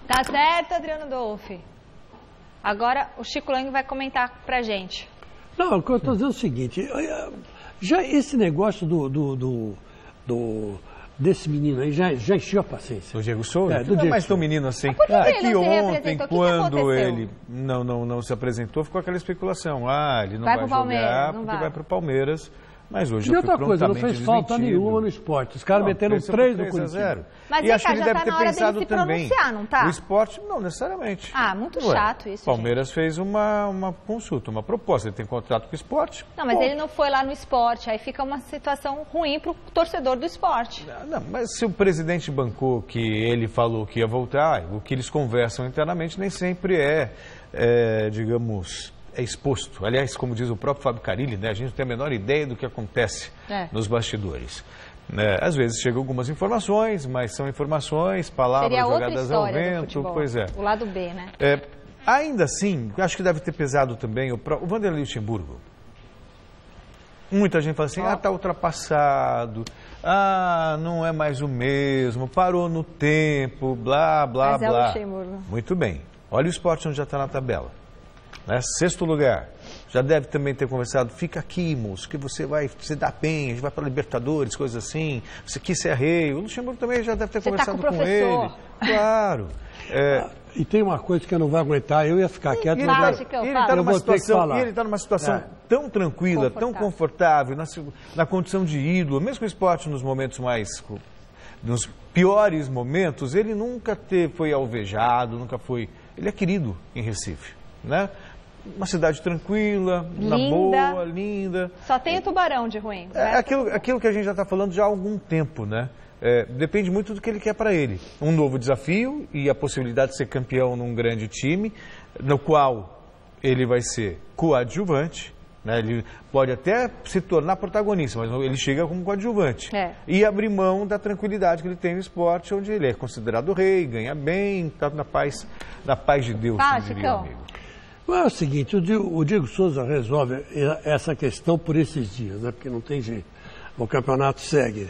Tá certo, Adriano Dolfi. Agora o Chico Lang vai comentar pra gente. Não, o que eu estou dizendo é o seguinte, já esse negócio desse menino aí já encheu a paciência. O Diego Souza? Não é mais tão menino assim. Mas por que ele que não se ontem, quando que ele não se apresentou, ficou aquela especulação. Ele não vai pro jogar Palmeiras, porque vai para o Palmeiras. Mas hoje e outra coisa, não fez falta nenhuma no esporte. Os caras meteram 3 no Curitiba. Mas e acho que ele já deve tá ter na hora pensado dele se também. pronunciar, não tá? O esporte, não necessariamente. Muito chato isso. Palmeiras fez uma consulta, uma proposta. Ele tem contrato com o esporte. Não, mas ele não foi lá no esporte. Aí fica uma situação ruim pro torcedor do esporte. Não, mas se o presidente bancou que ele falou que ia voltar, o que eles conversam internamente nem sempre digamos... é exposto. Aliás, como diz o próprio Fábio Carilli, né, a gente não tem a menor ideia do que acontece nos bastidores. Às vezes chegam algumas informações, mas são informações, palavras jogadas ao vento. Pois é. O lado B, né? Ainda assim, acho que deve ter pesado também o Vanderlei Luxemburgo. Muita gente fala assim, está ultrapassado, não é mais o mesmo, parou no tempo, blá, blá, blá. Luxemburgo. Muito bem. Olha o Sport onde já está na tabela. 6º lugar, Já deve também ter conversado, fica aqui, moço, que você vai se dar bem, a gente vai para Libertadores, coisas assim, você quis ser rei. O Luxemburgo também já deve ter conversado com ele. Claro. E tem uma coisa que eu não vou aguentar, eu ia ficar quieto, ele mas está numa situação tão tranquila, tão confortável, na condição de ídolo, mesmo o esporte nos momentos nos piores momentos, ele nunca foi alvejado, nunca foi... Ele é querido em Recife, né? Uma cidade tranquila, na boa, linda. Só tem o Tubarão de ruim. É aquilo que a gente já está falando já há algum tempo, né? Depende muito do que ele quer para ele. Um novo desafio e a possibilidade de ser campeão num grande time, no qual ele vai ser coadjuvante, né? Ele pode até se tornar protagonista, mas ele chega como coadjuvante. E abrir mão da tranquilidade que ele tem no esporte, onde ele é considerado rei, ganha bem, está na paz de Deus, como diria o amigo. É o seguinte, o Diego Souza resolve essa questão por esses dias, né? Porque não tem jeito. O campeonato segue.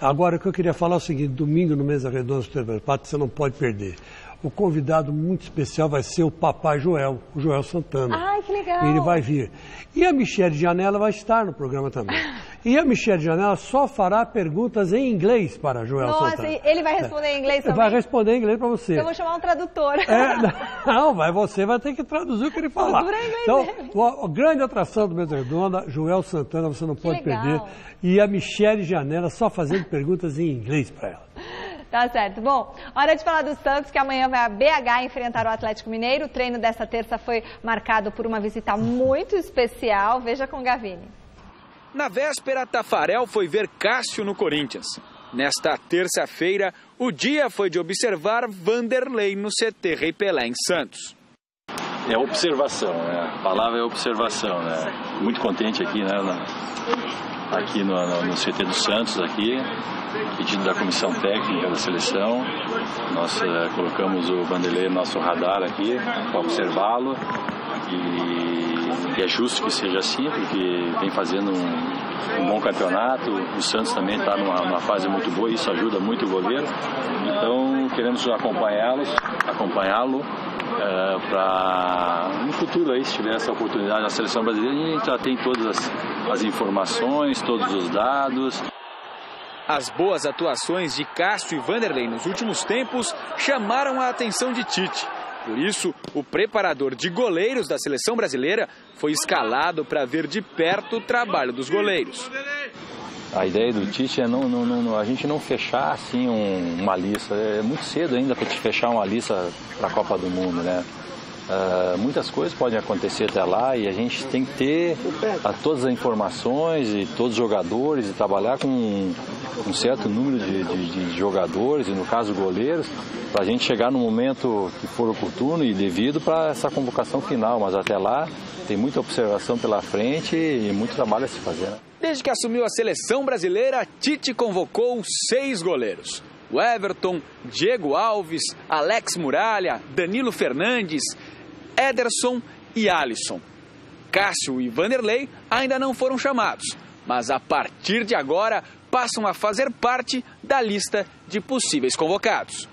Agora, o que eu queria falar é o seguinte, domingo no Mesa Redonda do Super Pátio, você não pode perder. O convidado muito especial vai ser o Papai Joel, o Joel Santana. Ai, que legal! Ele vai vir. E a Michele Janela vai estar no programa também. E a Michele Janela só fará perguntas em inglês para Joel Santana. Nossa, ele vai responder em inglês também? Vai responder em inglês para você. Eu vou chamar um tradutor. Você vai ter que traduzir o que ele falar. Então, a grande atração do Mesa Redonda, Joel Santana, você não pode perder. E a Michele Janela só fazendo perguntas em inglês para ela. Tá certo. Bom, hora de falar do Santos, que amanhã vai a BH enfrentar o Atlético Mineiro. O treino dessa terça foi marcado por uma visita muito especial. Veja com o Gavini. Na véspera, Tafarel foi ver Cássio no Corinthians. Nesta terça-feira, o dia foi de observar Vanderlei no CT Rei Pelé em Santos. É observação, né? A palavra é observação, né? Muito contente aqui, né? Aqui no CT do Santos, aqui, pedido da comissão técnica da seleção. Nós colocamos o Vanderlei no nosso radar aqui para observá-lo e é justo que seja assim, porque vem fazendo um bom campeonato. O Santos também está numa fase muito boa e isso ajuda muito o goleiro. Então queremos acompanhá-lo para no futuro aí, se tiver essa oportunidade na seleção brasileira, a gente já tem todas as informações, todos os dados. As boas atuações de Cássio e Vanderlei nos últimos tempos chamaram a atenção de Tite. Por isso, o preparador de goleiros da seleção brasileira foi escalado para ver de perto o trabalho dos goleiros. A ideia do Tite é a gente não fechar assim uma lista. É muito cedo ainda para te fechar uma lista para a Copa do Mundo, né? Muitas coisas podem acontecer até lá e a gente tem que ter todas as informações e todos os jogadores e trabalhar com um certo número de jogadores, e no caso goleiros, para a gente chegar no momento que for oportuno e devido para essa convocação final. Mas até lá tem muita observação pela frente e muito trabalho a se fazer, né? Desde que assumiu a seleção brasileira, Tite convocou 6 goleiros. O Everton, Diego Alves, Alex Muralha, Danilo Fernandes, Ederson e Alisson. Cássio e Vanderlei ainda não foram chamados, mas a partir de agora passam a fazer parte da lista de possíveis convocados.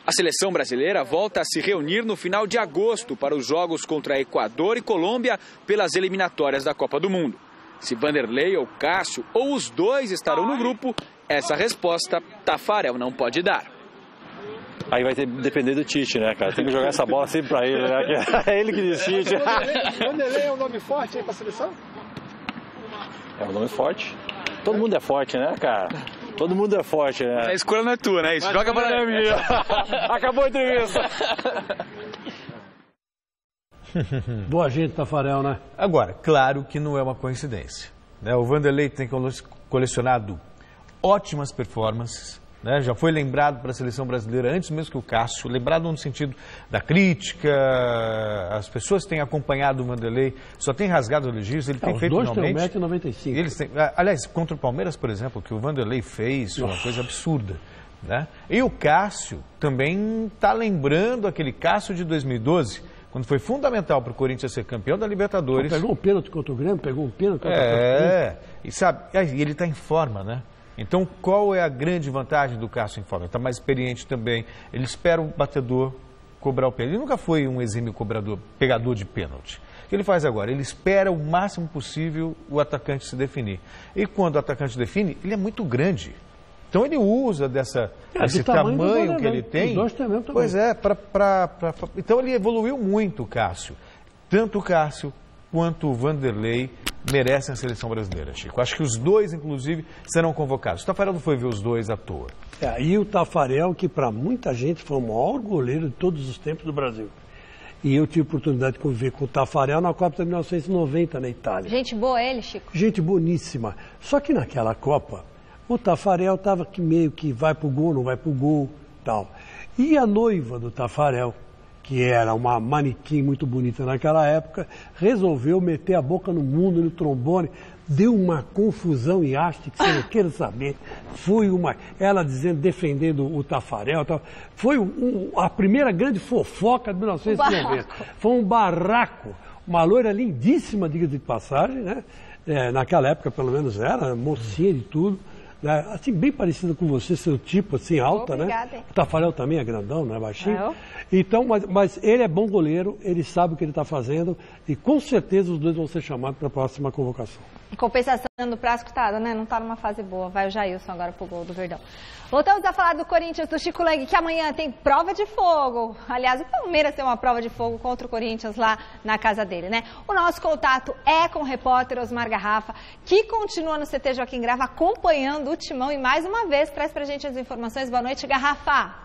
A seleção brasileira volta a se reunir no final de agosto para os jogos contra Equador e Colômbia pelas eliminatórias da Copa do Mundo. Se Vanderlei ou Cássio ou os dois estarão no grupo, essa resposta Tafarel não pode dar. Aí vai depender do Tite, né, cara? Tem que jogar essa bola sempre pra ele, né? É ele que decide. Vanderlei é um nome forte aí pra seleção? É um nome forte. Todo mundo é forte, né, cara? Todo mundo é forte, né? A escolha não é tua, né? Isso. Joga pra mim. Acabou a entrevista. Boa gente, Tafarel, né? Agora, claro que não é uma coincidência, né? O Vanderlei tem colecionado ótimas performances, né? Já foi lembrado para a seleção brasileira antes mesmo que o Cássio, lembrado no sentido da crítica, as pessoas têm acompanhado o Vanderlei, só tem rasgado elogios, ele tem feito realmente... Os dois têm 1,95 m. Aliás, contra o Palmeiras, por exemplo, o que o Vanderlei fez foi uma coisa absurda, né? E o Cássio também está lembrando aquele Cássio de 2012, quando foi fundamental para o Corinthians ser campeão da Libertadores. Pegou um pênalti contra o Grêmio, pegou um pênalti contra o Grêmio. E sabe, ele está em forma, né? Então, qual é a grande vantagem do Cássio em forma? Ele está mais experiente também. Ele espera o batedor cobrar o pênalti. Ele nunca foi um exímio pegador de pênalti. O que ele faz agora? Ele espera o máximo possível o atacante se definir. E quando o atacante define, ele é muito grande. Então ele usa desse tamanho que ele tem. Pois é, então ele evoluiu muito, o Cássio. Tanto o Cássio quanto o Vanderlei merecem a seleção brasileira, Chico. Acho que os dois, inclusive, serão convocados. O Taffarel não foi ver os dois à toa. E o Taffarel, que para muita gente foi o maior goleiro de todos os tempos do Brasil. E eu tive a oportunidade de conviver com o Taffarel na Copa de 1990 na Itália. Gente boa ele, Chico? Gente boníssima. Só que naquela Copa, o Taffarel estava meio que vai pro gol, não vai pro gol, tal. E a noiva do Taffarel, que era uma manequim muito bonita naquela época, resolveu meter a boca no mundo, no trombone, deu uma confusão em haste, que você não queira saber. Foi ela dizendo, defendendo o Taffarel, tal. Foi a primeira grande fofoca de 1990. Foi um barraco, uma loira lindíssima, diga de passagem, né? Naquela época, pelo menos, era mocinha de tudo. Assim, bem parecida com você, seu tipo, assim, alta, obrigada, né? O Taffarel também é grandão, não é baixinho? Então, mas ele é bom goleiro, ele sabe o que ele está fazendo e com certeza os dois vão ser chamados para a próxima convocação. Em compensação do Prasco, né? Não está numa fase boa. Vai o Jailson agora pro gol do Verdão. Voltamos a falar do Corinthians, do Chico Lang, que amanhã tem prova de fogo. Aliás, o Palmeiras tem uma prova de fogo contra o Corinthians lá na casa dele, né? O nosso contato é com o repórter Osmar Garrafa, que continua no CT Joaquim Grava acompanhando o Timão e mais uma vez traz pra gente as informações. Boa noite, Garrafa.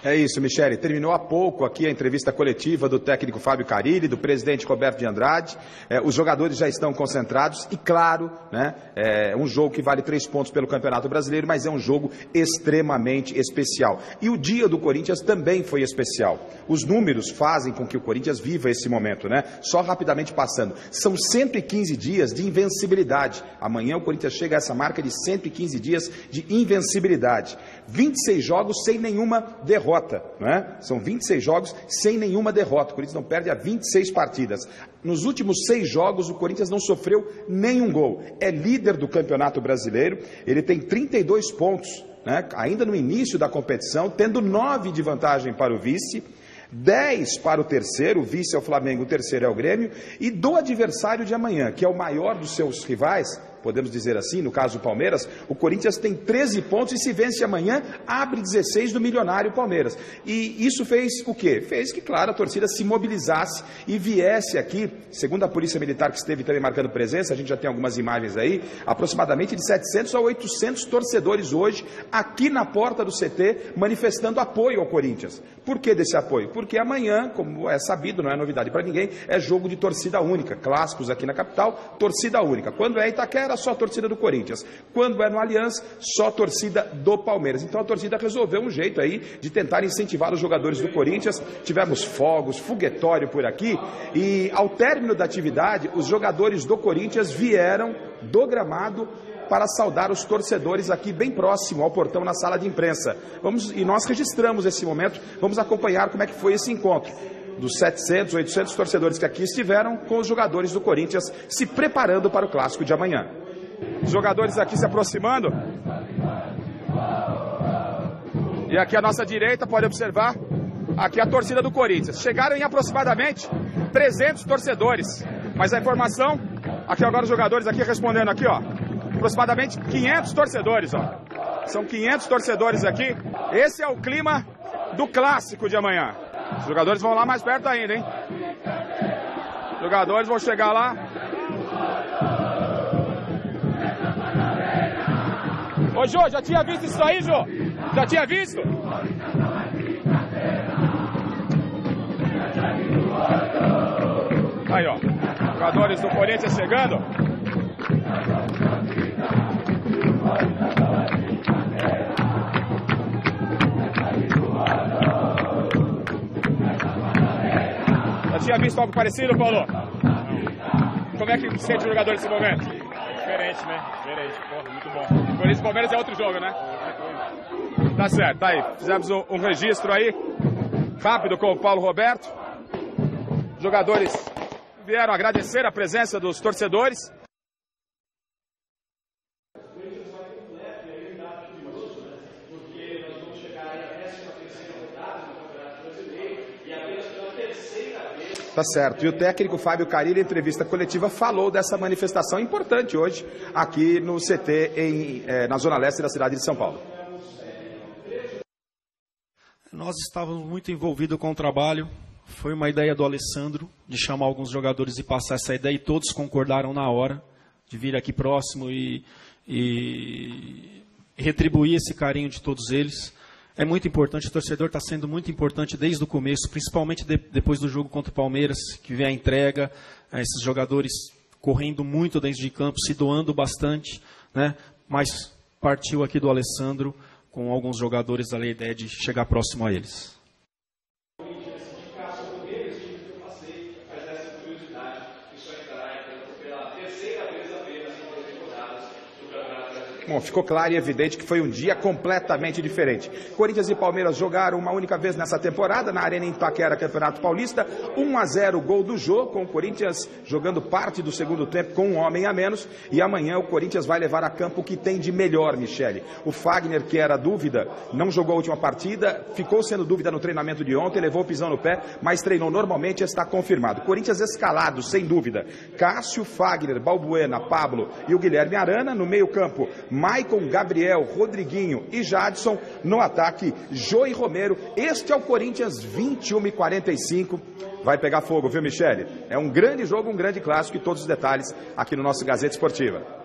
É isso, Michele. Terminou há pouco aqui a entrevista coletiva do técnico Fábio Carille, do presidente Roberto de Andrade. Os jogadores já estão concentrados e, claro, né, é um jogo que vale 3 pontos pelo Campeonato Brasileiro, mas é um jogo extremamente especial. E o dia do Corinthians também foi especial. Os números fazem com que o Corinthians viva esse momento, né? Só rapidamente passando. São 115 dias de invencibilidade. Amanhã o Corinthians chega a essa marca de 115 dias de invencibilidade. 26 jogos sem nenhuma derrota. Né? São 26 jogos sem nenhuma derrota. O Corinthians não perde há 26 partidas. Nos últimos 6 jogos, o Corinthians não sofreu nenhum gol. É líder do Campeonato Brasileiro. Ele tem 32 pontos, né? Ainda no início da competição, tendo 9 de vantagem para o vice, 10 para o terceiro, o vice é o Flamengo, o terceiro é o Grêmio, e do adversário de amanhã, que é o maior dos seus rivais, podemos dizer assim, no caso do Palmeiras, o Corinthians tem 13 pontos e se vence amanhã, abre 16 do milionário Palmeiras. E isso fez o quê? Fez que, claro, a torcida se mobilizasse e viesse aqui, segundo a Polícia Militar, que esteve também marcando presença, a gente já tem algumas imagens aí, aproximadamente de 700 a 800 torcedores hoje, aqui na porta do CT, manifestando apoio ao Corinthians. Por que desse apoio? Porque amanhã, como é sabido, não é novidade para ninguém, é jogo de torcida única, clássicos aqui na capital, torcida única. Quando é Itaquera, só a torcida do Corinthians. Quando é no Allianz, só a torcida do Palmeiras. Então a torcida resolveu um jeito aí de tentar incentivar os jogadores do Corinthians. Tivemos fogos, foguetório por aqui e ao término da atividade, os jogadores do Corinthians vieram do gramado para saudar os torcedores aqui bem próximo ao portão na sala de imprensa. E nós registramos esse momento, vamos acompanhar como é que foi esse encontro. Dos 700, 800 torcedores que aqui estiveram com os jogadores do Corinthians se preparando para o clássico de amanhã. Os jogadores aqui se aproximando. E aqui à nossa direita, pode observar, aqui a torcida do Corinthians. Chegaram em aproximadamente 300 torcedores. Mas a informação, aqui agora os jogadores aqui respondendo aqui, ó. Aproximadamente 500 torcedores, ó. São 500 torcedores aqui. Esse é o clima do clássico de amanhã. Os jogadores vão lá mais perto ainda, hein? Os jogadores vão chegar lá. Ô, Jô, já tinha visto isso aí, Jô? Já tinha visto? Aí, ó. Jogadores do Corinthians chegando. Já tinha visto algo parecido, Paulo? Como é que se sente o jogador nesse momento? Diferente, né? Diferente. Pô, muito bom. Corinthians e Palmeiras é outro jogo, né? Tá certo, tá aí. Fizemos um registro aí, rápido com o Paulo Roberto. Os jogadores vieram agradecer a presença dos torcedores. Tá certo. E o técnico Fábio Carilli, em entrevista coletiva, falou dessa manifestação importante hoje aqui no CT, na Zona Leste da cidade de São Paulo. Nós estávamos muito envolvidos com o trabalho. Foi uma ideia do Alessandro de chamar alguns jogadores e passar essa ideia, e todos concordaram na hora de vir aqui próximo e retribuir esse carinho de todos eles. É muito importante, o torcedor está sendo muito importante desde o começo, principalmente depois do jogo contra o Palmeiras, que vem a entrega, esses jogadores correndo muito dentro de campo, se doando bastante, né? Mas partiu aqui do Alessandro com alguns jogadores a ideia de chegar próximo a eles. Bom, ficou claro e evidente que foi um dia completamente diferente. Corinthians e Palmeiras jogaram uma única vez nessa temporada, na Arena Itaquera, Campeonato Paulista. 1-0 gol do Jô, com o Corinthians jogando parte do segundo tempo com um homem a menos. E amanhã o Corinthians vai levar a campo o que tem de melhor, Michele. O Fagner, que era dúvida, não jogou a última partida, ficou sendo dúvida no treinamento de ontem, levou o pisão no pé, mas treinou normalmente e está confirmado. Corinthians escalado, sem dúvida. Cássio, Fagner, Balbuena, Pablo e o Guilherme Arana no meio-campo. Maicon, Gabriel, Rodriguinho e Jadson. No ataque, Jô e Romero. Este é o Corinthians 21-45. Vai pegar fogo, viu, Michele? É um grande jogo, um grande clássico, e todos os detalhes aqui no nosso Gazeta Esportiva.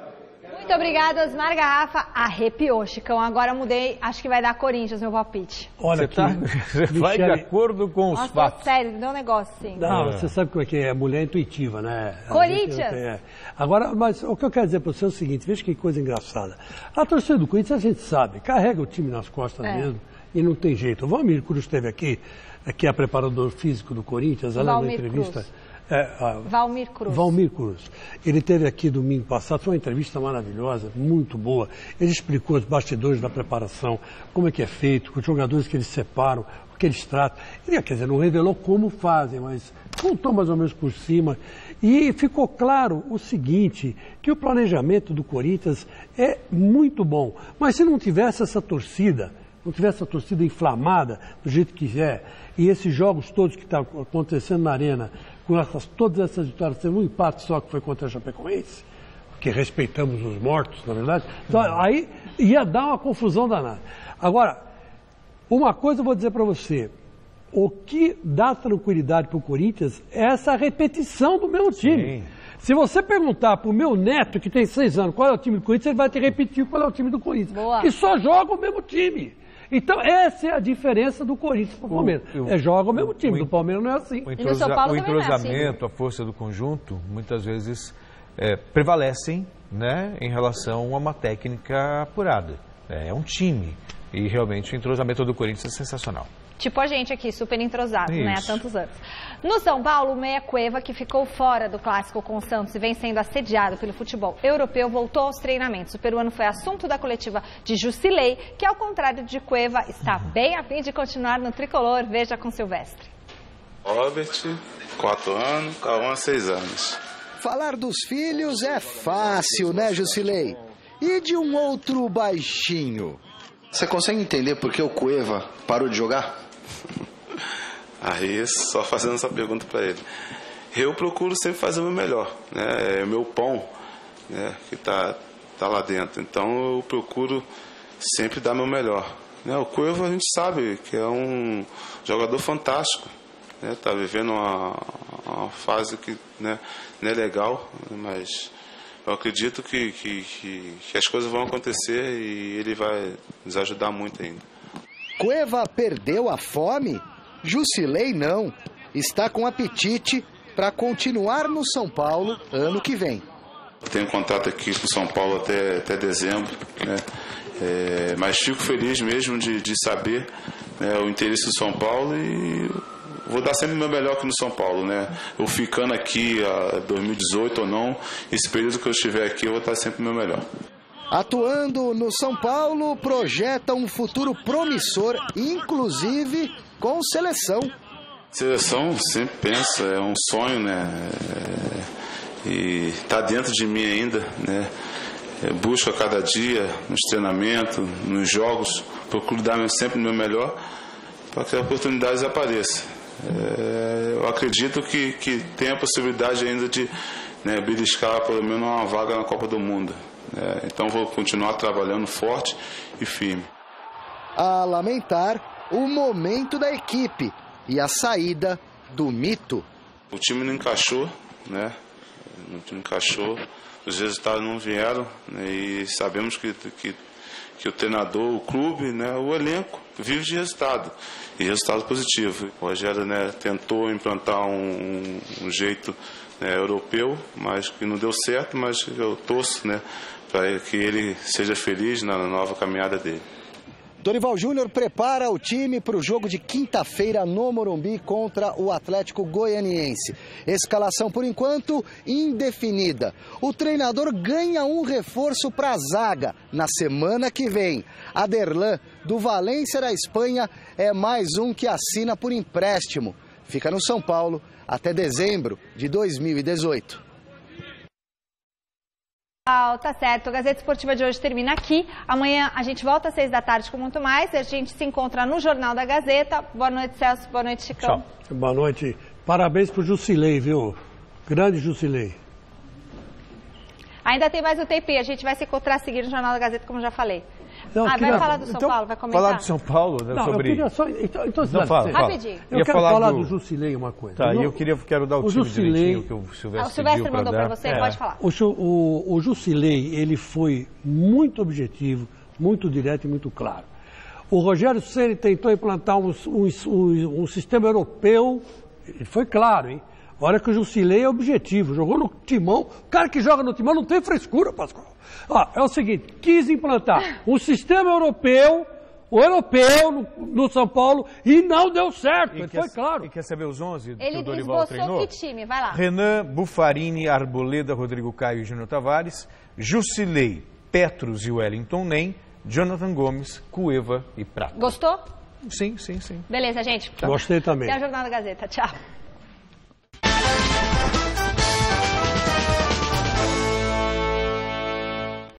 Muito obrigada, Osmar Garrafa. Arrepiou, Chicão. Agora mudei, acho que vai dar Corinthians, meu palpite. Olha, você vai de acordo com os fatos. Sério, me deu um negócio, sim. Não, você sabe como é que é, a mulher é intuitiva, né? Corinthians! Agora, mas o que eu quero dizer para você é o seguinte, veja que coisa engraçada. A torcida do Corinthians, a gente sabe, carrega o time nas costas mesmo, e não tem jeito. O Valmir Cruz esteve aqui, que é preparador físico do Corinthians, ela na entrevista... Valmir Cruz. Valmir Cruz. Ele esteve aqui domingo passado, foi uma entrevista maravilhosa, muito boa. Ele explicou os bastidores da preparação, como é que é feito, com os jogadores que eles separam, o que eles tratam. Ele, quer dizer, não revelou como fazem, mas contou mais ou menos por cima. E ficou claro o seguinte, que o planejamento do Corinthians é muito bom. Mas se não tivesse essa torcida, não tivesse a torcida inflamada do jeito que é, e esses jogos todos que estão acontecendo na Arena, com todas essas vitórias, teve um empate só que foi contra a Chapecoense, porque respeitamos os mortos, na verdade, então, aí ia dar uma confusão danada. Agora, uma coisa eu vou dizer para você, o que dá tranquilidade para o Corinthians é essa repetição do mesmo time. Sim. Se você perguntar para o meu neto, que tem 6 anos, qual é o time do Corinthians, ele vai te repetir qual é o time do Corinthians. Boa. E só joga o mesmo time. Então, essa é a diferença do Corinthians para o Palmeiras. Joga o mesmo time, do Palmeiras não é assim. O entrosamento, a força do conjunto, muitas vezes prevalecem, né, em relação a uma técnica apurada. É um time. E realmente o entrosamento do Corinthians é sensacional. Tipo a gente aqui, super entrosado, né, há tantos anos. No São Paulo, o meia Cueva, que ficou fora do clássico com o Santos e vem sendo assediado pelo futebol europeu, voltou aos treinamentos. O peruano foi assunto da coletiva de Jusilei, que, ao contrário de Cueva, está bem a fim de continuar no tricolor. Veja com Silvestre. Robert, 4 anos, Cauã, 6 anos. Falar dos filhos é fácil, né, Jusilei? E de um outro baixinho? Você consegue entender por que o Cueva parou de jogar? Aí, só fazendo essa pergunta para ele. Eu procuro sempre fazer o meu melhor, né? É o meu pão, né, que tá lá dentro. Então, eu procuro sempre dar meu melhor. Né? O Cueva, a gente sabe que é um jogador fantástico. Né? Tá vivendo uma fase que, né, não é legal, mas... eu acredito que as coisas vão acontecer e ele vai nos ajudar muito ainda. Cueva perdeu a fome? Jusilei não. Está com apetite para continuar no São Paulo ano que vem. Eu tenho contato aqui com o São Paulo até dezembro, né? Mas fico feliz mesmo de saber, né, o interesse do São Paulo, e vou dar sempre o meu melhor aqui no São Paulo, né? Eu ficando aqui a 2018 ou não, esse período que eu estiver aqui, eu vou dar sempre o meu melhor. Atuando no São Paulo, projeta um futuro promissor, inclusive com seleção. Seleção, sempre pensa, é um sonho, né? E está dentro de mim ainda, né? Busco a cada dia, nos treinamentos, nos jogos, procuro dar sempre o meu melhor para que as oportunidades apareçam. eu acredito que tem a possibilidade ainda de, né, beliscar pelo menos uma vaga na Copa do Mundo. Então vou continuar trabalhando forte e firme. A lamentar o momento da equipe e a saída do mito. O time não encaixou, né? O time encaixou, os resultados não vieram, né? E sabemos que o treinador, o clube, né, o elenco vive de resultado, e resultado positivo. O Rogério, né, tentou implantar um jeito, né, europeu, mas que não deu certo, mas eu torço, né, para que ele seja feliz na nova caminhada dele. Dorival Júnior prepara o time para o jogo de quinta-feira no Morumbi contra o Atlético Goianiense. Escalação, por enquanto, indefinida. O treinador ganha um reforço para a zaga na semana que vem. Aderlan, do Valência da Espanha, é mais um que assina por empréstimo. Fica no São Paulo até dezembro de 2018. Tá certo, a Gazeta Esportiva de hoje termina aqui. Amanhã a gente volta às 6 da tarde com muito mais. A gente se encontra no Jornal da Gazeta. Boa noite, Celso. Boa noite, Chicão. Tchau. Boa noite. Parabéns pro Jusilei, viu? Grande Jusilei. Ainda tem mais um tempo e a gente vai se encontrar a seguir no Jornal da Gazeta, como já falei. Não, vai falar do São Paulo? Vai comentar? Falar do São Paulo, né, não, sobre... eu queria só... Então, não, fala. Rapidinho. Eu quero falar do Jusilei uma coisa. Tá, e eu quero dar o time direitinho que o Silvestre mandou para você, pode falar. O Jusilei, ele foi muito objetivo, muito direto e muito claro. O Rogério Ceni tentou implantar um sistema europeu, ele foi claro, hein? Olha que o Jusilei é objetivo, jogou no Timão. O cara que joga no Timão não tem frescura, Pascoal. É o seguinte, quis implantar um sistema europeu, no São Paulo, e não deu certo, foi claro. E quer saber os 11 que ele o Dorival treinou? Que time? Vai lá. Renan, Bufarini, Arboleda, Rodrigo Caio e Júnior Tavares, Jusilei, Petros e Wellington Nem, Jonathan Gomes, Cueva e Prata. Gostou? Sim. Beleza, gente. Gostei também. Até o Jornal da Gazeta. Tchau.